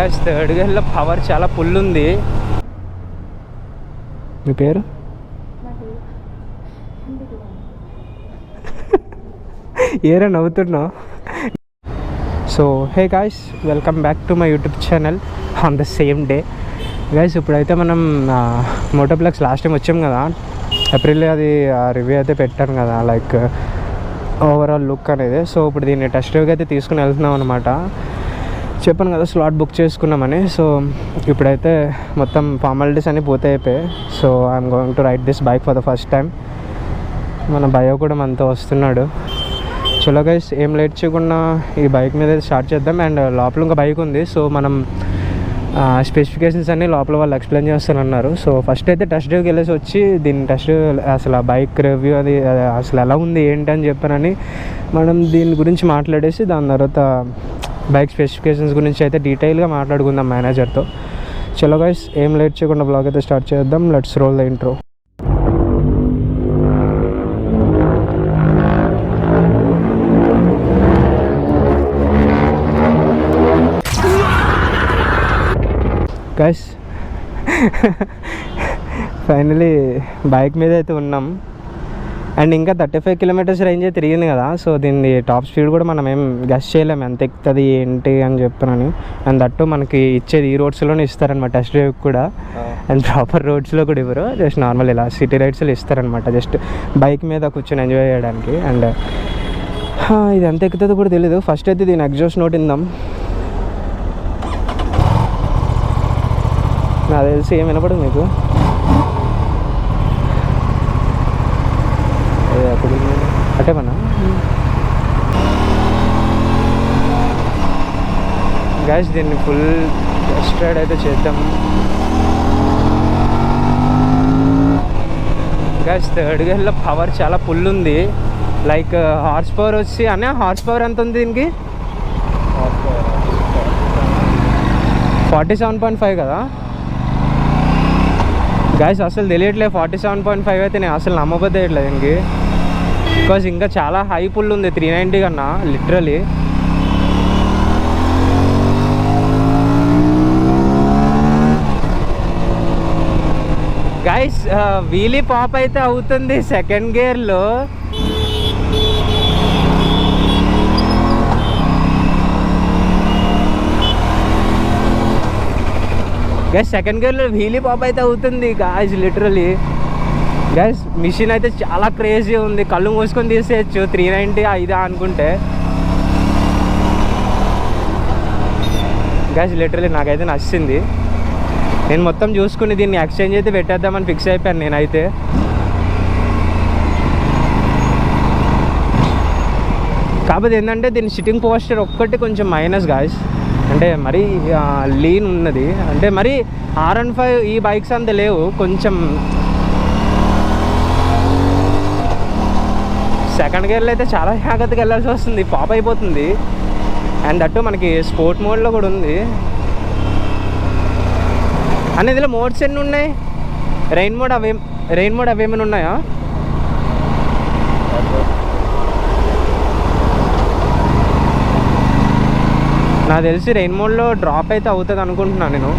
Guys third గేర్లో power చాలా full ఉంది. మీ పేరు? ఏరా నవ్వుతున్నావు? So hey guys, welcome back to my YouTube channel on the same day. Guys ఇప్పుడైతే మనం మోటోప్లెక్స్ లాస్ట్ టైం వచ్చాం కదా, ఏప్రిల్ అది రివ్యూ అయితే పెట్టాను కదా, లైక్ ఓవరాల్ లుక్ అనేది. సో ఇప్పుడు దీన్ని టెస్ట్ డ్రైవ్కి అయితే తీసుకుని వెళ్తున్నాం అనమాట. చెప్పాను కదా స్లాట్ బుక్ చేసుకున్నామని. సో ఇప్పుడైతే మొత్తం ఫార్మాలిటీస్ అన్నీ పూర్తి అయిపోయాయి. So I'm going to ride this bike for the first time. మన బయో కూడా మనతో వస్తున్నాడు. చలో గైస్, ఏం లేట్ చేయకుండా ఈ బైక్ మీద స్టార్ట్ చేద్దాం. అండ్ లోపల ఇంకా బైక్ ఉంది. సో మనం స్పెసిఫికేషన్స్ అన్నీ లోపల వాళ్ళు ఎక్స్ప్లెయిన్ చేస్తానన్నారు. సో ఫస్ట్ అయితే టెస్ట్ డ్రైవ్కి వెళ్ళేసి వచ్చి దీని టెస్ట్ అసలు ఆ బైక్ రివ్యూ అది అసలు ఎలా ఉంది ఏంటి అని చెప్పానని మనం దీని గురించి మాట్లాడేసి దాని తర్వాత బైక్ స్పెసిఫికేషన్స్ గురించి అయితే డీటెయిల్గా మాట్లాడుకుందాం మేనేజర్తో. చలో గైస్, ఏం లేట్ చేయకుండా బ్లాగ్ అయితే స్టార్ట్ చేద్దాం. Let's roll the intro. Guys finally bike మీద అయితే ఉన్నాం. అండ్ ఇంకా 35 కిలోమీటర్స్ రేంజ్ అయితే తిరిగింది కదా. సో దీన్ని టాప్ స్పీడ్ కూడా మనం ఏం గెస్ చేయలేము ఎంత ఎక్కుతుంది ఏంటి అని చెప్పానని. అండ్ దట్టు మనకి ఇచ్చేది ఈ రోడ్స్లోనే ఇస్తారనమాట టెస్ట్ డ్రైవ్ కూడా. అండ్ ప్రాపర్ రోడ్స్లో కూడా ఇవ్వరు, జస్ట్ నార్మల్ ఇలా సిటీ రైడ్స్లో ఇస్తారనమాట, జస్ట్ బైక్ మీద కూర్చొని ఎంజాయ్ చేయడానికి. అండ్ ఇది ఎంత ఎక్కుతుందో కూడా తెలీదు. ఫస్ట్ అయితే దీని ఎగ్జాస్ట్ నోట్ ఇందాం. నాకు తెలిసి ఏం వినపడదు మీకు. అప్పుడు అటే మన గైస్ దీన్ని ఫుల్ టెస్ట్ రైడ్ అయితే చేద్దాం. గైస్ థర్డ్ గేర్లో పవర్ చాలా ఫుల్ ఉంది. లైక్ హార్స్ పవర్ వచ్చి అనే హార్స్ పవర్ ఎంత ఉంది దీనికి? 47.5 కదా గైస్. అసలు తెలియట్లేదు 47.5 అయితే నేను అసలు నమ్మబోద్దేయట్లేదు దీనికి. బికాజ్ ఇంకా చాలా హై పుల్ ఉంది 390 కన్నా లిటరలీ. గైస్ వీలీ పాప్ అయితే అవుతుంది సెకండ్ గేర్లో. గైస్ సెకండ్ గేర్లో వీలీ పాప్ అయితే అవుతుంది గాయస్ లిటరలీ. గైస్ మిషన్ అయితే చాలా క్రేజీ ఉంది, కళ్ళు మూసుకొని తీసేయచ్చు 390 ఇదా అనుకుంటే. గైస్ లిటరలీ నాకైతే నచ్చింది. నేను మొత్తం చూసుకుని దీన్ని ఎక్స్చేంజ్ అయితే పెట్టేద్దామని ఫిక్స్ అయిపోయాను నేనైతే. కాకపోతే ఏంటంటే దీని సిట్టింగ్ పోస్చర్ ఒక్కటి కొంచెం మైనస్ గాయస్. అంటే మరీ లీన్ ఉన్నది, అంటే మరీ R15 ఈ బైక్స్ అంత లేవు. కొంచెం సెకండ్ గేర్లో అయితే చాలా జాగ్రత్తగా వెళ్ళాల్సి వస్తుంది, పాప్ అయిపోతుంది. అండ్ దట్టు మనకి స్పోర్ట్ మోడ్లో కూడా ఉంది. అన్న ఇందులో మోడ్స్ ఎన్ని ఉన్నాయి? రెయిన్ మోడ్ అవేమైనా ఉన్నాయా? నాకు తెలిసి రెయిన్ మోడ్లో డ్రాప్ అయితే అవుతుంది అనుకుంటున్నాను నేను.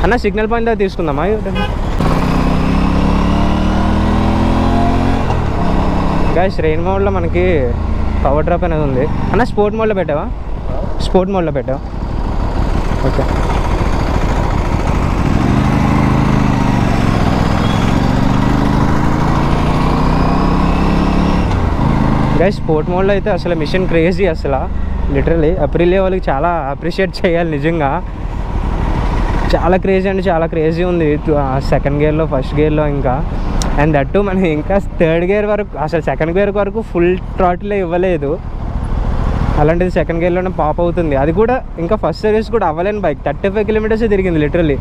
అన్న సిగ్నల్ పాయింట్ దగ్గర తీసుకుందామా? గైస్ రెయిన్ మోడ్లో మనకి పవర్ డ్రాప్ అనేది ఉంది. అన్న స్పోర్ట్ మోడ్లో పెట్టావా? స్పోర్ట్ మోడ్లో పెట్టావా? ఓకే. గైస్ స్పోర్ట్ మోడ్లో అయితే అసలు మిషన్ క్రేజీ అసలు లిటరలీ. అప్రిలియా వాళ్ళకి చాలా అప్రిషియేట్ చేయాలి నిజంగా. చాలా క్రేజీ అంటే చాలా క్రేజీ ఉంది సెకండ్ గేర్లో ఫస్ట్ గేర్లో ఇంకా. అండ్ దట్టు మనకి ఇంకా థర్డ్ గేర్ వరకు అసలు సెకండ్ గేర్ వరకు ఫుల్ థ్రాటిలే ఇవ్వలేదు. అలాంటిది సెకండ్ గేర్లోనే పాప్ అవుతుంది. అది కూడా ఇంకా ఫస్ట్ సర్వీస్ కూడా అవ్వలేని బైక్ 35 కిలోమీటర్సే తిరిగింది లిటరలీ.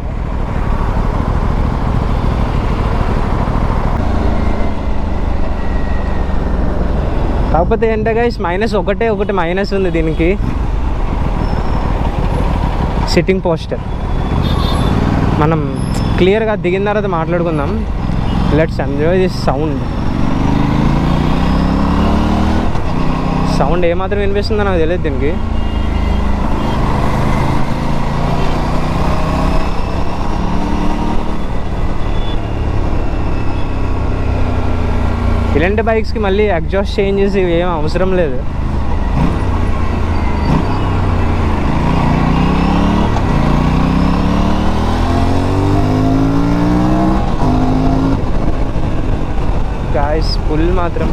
కాకపోతే ఏంటంటే గైస్ ఒకటి మైనస్ ఉంది దీనికి, సిట్టింగ్ పోస్టర్. మనం క్లియర్గా దిగిన తర్వాత మాట్లాడుకుందాం. లెట్స్ ఎంజాయ్ దిస్ సౌండ్ ఏమాత్రం వినిపిస్తుందో నాకు తెలియదు దీనికి. ఇలాంటి బైక్స్కి మళ్ళీ ఎగ్జాస్ట్ చేంజెస్ ఇవి ఏం అవసరం లేదు. గాయ్స్ ఫుల్ మాత్రం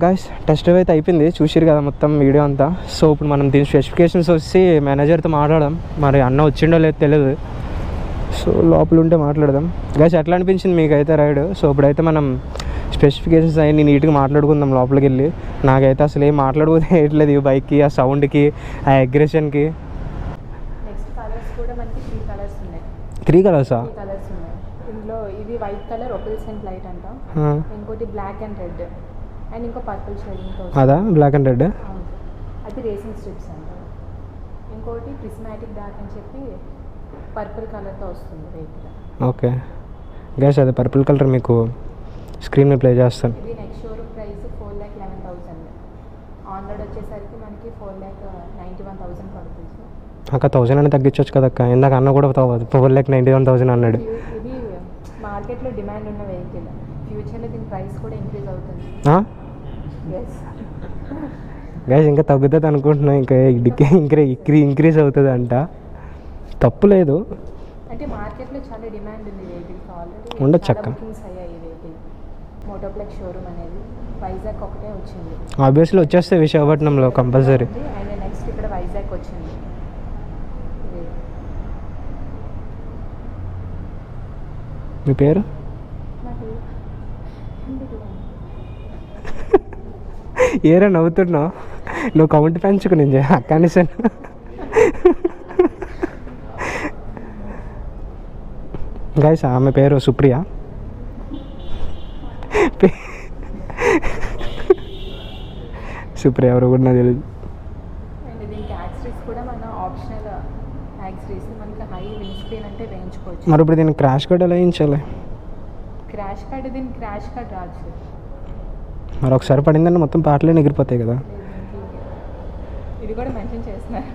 గాయ్స్ టెస్ట్ డ్రైవ్ అయితే అయిపోయింది, చూసిరు కదా మొత్తం వీడియో అంతా. సో ఇప్పుడు మనం దీని స్పెసిఫికేషన్స్ వచ్చి మేనేజర్తో మాట్లాడదాం. మరి అన్న వచ్చిండో లేదో తెలియదు, సో లోపల ఉంటే మాట్లాడదాం. గాయ్స్ ఎట్లా అనిపించింది మీకైతే రైడ్? సో ఇప్పుడైతే మనం స్పెసిఫికేషన్స్ అయ్యి నీట్గా మాట్లాడుకుందాం లోపలికి వెళ్ళి. నాకైతే అసలు ఏం మాట్లాడుకోలేదు ఈ బైక్కి, ఆ సౌండ్కి, ఆ అగ్రెషన్కి. త్రీ కలర్సా? ఇందులో ఇది వైట్ కలర్ ఒపిల్సెంట్ లైట్ అంట, ఇంకోటి బ్లాక్ అండ్ రెడ్, అండ్ ఇంకో పర్పుల్ షేడింగ్. అదా బ్లాక్ అండ్ రెడ్? అది రేసింగ్ స్ట్రిప్స్ అంట. ఇంకోటి ప్రిస్మాటిక్ డార్క్ అని చెప్పి పర్పుల్ కలర్తో వస్తుంది వెహికల్. ఓకే గైస్, అది పర్పుల్ కలర్ మీకు స్క్రీన్ మీద ప్లే చేస్తాను. ఇది next showroom price 4,11,000. On road వచ్చేసరికి మనకి 4,91,000 పడుతుంది. అక్క 1000 అని తగ్గించవచ్చు కదా అక్క, ఇందాక అన్న కూడా 4,91,000 అన్నాడు. ఇది మార్కెట్లో డిమాండ్ ఉన్న వెహికల్, ఫ్యూచర్లో దీని ప్రైస్ కూడా ఇంక్రీజ్ అవుతుంది. గైస్ ఇంకా తగ్గుతుంది అనుకుంటున్నాం, ఇంకా ఇంక్రీజ్ అవుతుంది అంట. తప్పు లేదు అంటే మార్కెట్లో చాలా డిమాండ్ ఉంది వెహికల్స్, ఆల్రెడీ ఉండొచ్చు అక్క. బుకింగ్స్ అయ్యాయి వెహికల్. మోటోప్లెక్స్ షోరూమ్ అనేది వైజాగ్ ఒకటే వచ్చింది. ఆబ్వియస్లీ వచ్చేస్తే విశాఖపట్నంలో కంపల్సరీ. అండ్ నెక్స్ట్ ఇక్కడ వైజాగ్ వచ్చింది. మీ పేరు? ఏరా నవ్వుతున్నావు? నువ్వు కౌంట్ పెంచుకు నేను అక్కనిసాను. గైస్ ఆమె పేరు సుప్రియ. సుప్రియ ఎవరు కూడా నాకు తెలియదు. మరి ఇప్పుడు దీనికి క్రాష్ కార్డ్ ఎలా వేయించాలి? క్రాష్ కార్డ్ దీనికి క్రాష్ కార్డ్ రాదు. మరి ఒకసారి పడిందంటే మొత్తం పాటలే ఎగిరిపోతాయి కదా. ఇది కూడా మెన్షన్ చేస్తున్నారు.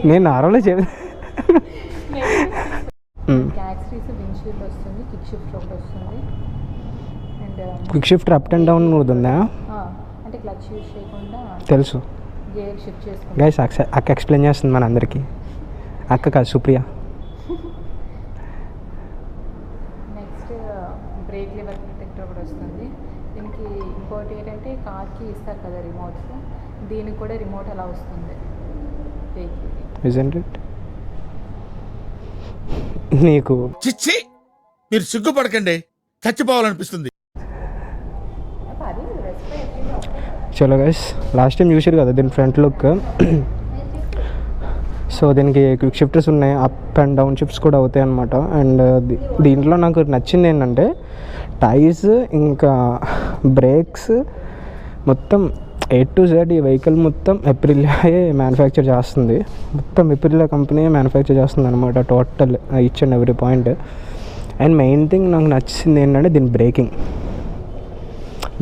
నేను నార్మల్గా చెప్పి విండ్షీల్డ్ వస్తుంది, కిక్ షిఫ్ట్ ఒకటి వస్తుంది, and quick shift up and down కూడా ఉందా? అంటే క్లచ్ యూజ్ చేయకుండా తెలుసు. గేర్ షిఫ్ట్ చేసుకుంటా. గైస్ అక్క ఎక్స్ప్లెయిన్ చేస్తుంది మన అందరికీ. అక్క కాదు Supriya. Next break liver protector కూడా వస్తుంది దీనికి. ఇంకోటి ఏంటంటే కార్కి ఇస్తారు కదా రిమోట్స్, దీనికి కూడా రిమోట్ అలా వస్తుంది వెహికల్కి. నీకు చిచ్చి మీరు సిగ్గుపడకండి, చచ్చిపోవాలనిపిస్తుంది. చలో గైస్, లాస్ట్ టైం చూసారు కదా దీని ఫ్రంట్ లుక్. సో దీనికి క్విక్ షిఫ్టర్స్ ఉన్నాయి, అప్ అండ్ డౌన్ షిఫ్ట్స్ కూడా అవుతాయి అన్నమాట. అండ్ దీంట్లో నాకు నచ్చింది ఏంటంటే టైర్స్ ఇంకా బ్రేక్స్ మొత్తం A to Z. ఈ వెహికల్ మొత్తం ఎప్రిలియా మ్యానుఫ్యాక్చర్ చేస్తుంది, మొత్తం ఎప్రిలియా కంపెనీ మ్యానుఫ్యాక్చర్ చేస్తుంది అనమాట total each and every point. And main thing నాకు నచ్చింది ఏంటంటే దీని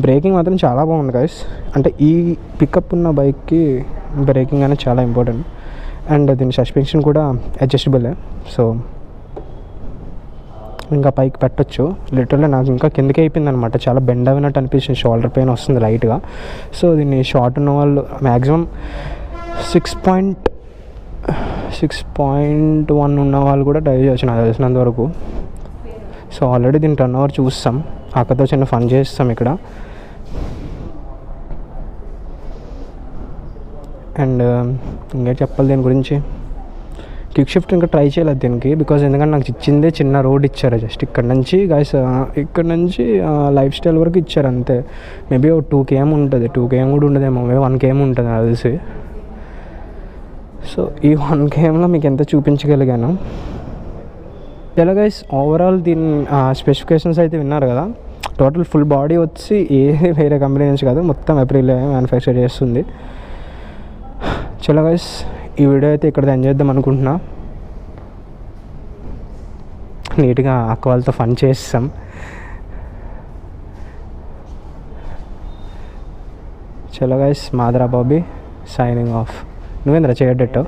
బ్రేకింగ్ మాత్రం చాలా బాగుంది గైస్. అంటే ఈ పికప్ ఉన్న బైక్కి బ్రేకింగ్ అనేది చాలా ఇంపార్టెంట్. అండ్ దీని సస్పెన్షన్ కూడా అడ్జస్టబుల్. సో ఇంకా పైకి పెట్టచ్చు. లిటరల్లీ నాకు ఇంకా కిందకి అయిపోయింది అనమాట, చాలా బెండ్ అయినట్టు అనిపించింది, షోల్డర్ పెయిన్ వస్తుంది లైట్గా. సో దీన్ని షార్ట్ ఉన్న వాళ్ళు మ్యాక్సిమం 6.1 ఉన్న వాళ్ళు కూడా డ్రైవ్ చేయొచ్చు నాకు తెలిసినంత వరకు. సో ఆల్రెడీ దీని టర్న్ ఓవర్ చూస్తాం, అక్కతో చిన్న ఫన్ చేస్తాం ఇక్కడ. అండ్ ఇంకా చెప్పాలి దీని గురించి. క్విక్ షిఫ్ట్ ఇంకా ట్రై చేయలేదు దీనికి, బికాజ్ ఎందుకంటే నాకు ఇచ్చిందే చిన్న రోడ్ ఇచ్చారు, జస్ట్ ఇక్కడ నుంచి గాయస్ ఇక్కడ నుంచి లైఫ్ స్టైల్ వరకు ఇచ్చారు అంతే. మేబీ 2 km ఉంటుంది, 2 km కూడా ఉండదేమో, 1 km ఉంటుంది నాకు తెలిసి. సో ఈ 1 kmలో మీకు ఎంత చూపించగలిగాను. ఇలా గైస్ ఓవరాల్ దీని స్పెసిఫికేషన్స్ అయితే విన్నారు కదా. టోటల్ ఫుల్ బాడీ వచ్చి వేరే కంపెనీ నుంచి కాదు, మొత్తం ఏప్రిల్ మ్యానుఫ్యాక్చర్ చేస్తుంది. చలో గైస్, ఈ వీడియో అయితే ఇక్కడ ఎంజాయ్ చేద్దాం అనుకుంటున్నా. నీట్గా అక్క వాళ్ళతో ఫన్ చేస్తాం. చలో గైస్, మాదరా బాబీ సైనింగ్ ఆఫ్. నువ్వేంద్రా చేయడ్డట్టు.